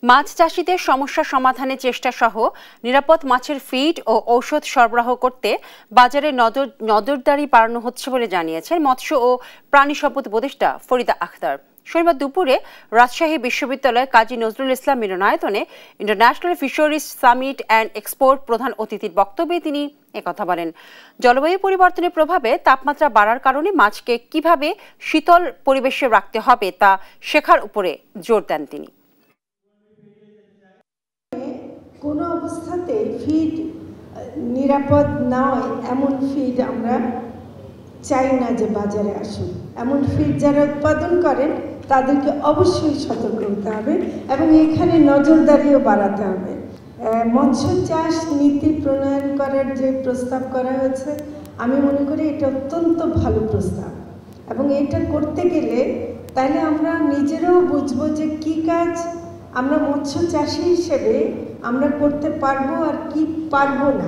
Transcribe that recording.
মাছ চাষীদের সমস্যা সমাধানের চেষ্টা সহ নিরাপদ মাছের ফিড ও ঔষধ সরবরাহ করতে বাজারে নজরদারি বাড়ানো হচ্ছে বলে জানিয়েছেন মৎস্য ও প্রাণী সম্পদ উপদেষ্টা ফরিদা আখতার। শনিবার দুপুরে রাজশাহী বিশ্ববিদ্যালয়ের কাজী নজরুল ইসলাম মিলনায়তনে international fisheries summit and export প্রধান অতিথির বক্তব্যে তিনি একথা বলেন। জলবায়ু পরিবর্তনের প্রভাবে তাপমাত্রা বাড়ার কারণে মাছকে কিভাবে শীতল পরিবেশে রাখতে হবে তা শেখার উপরে জোর দেন তিনি। কোনো অবস্থাতে ফিড নিরাপদ নয় এমন ফিড আমরা চাই না যে বাজারে আসুন। এমন ফিড যারা উৎপাদন করেন তাদেরকে অবশ্যই সতর্ক হতে হবে এবং এখানে নজরদারিও বাড়াতে হবে। মৎস্য চাষ নীতি প্রণয়ন করার যে প্রস্তাব করা হয়েছে আমি মনে করি এটা অত্যন্ত ভালো প্রস্তাব এবং এটা করতে গেলে তাহলে আমরা নিজেরাও বুঝবো যে কী কাজ আমরা মৎস্য চাষী হিসেবে আমরা করতে পারবো আর কি পারবো না।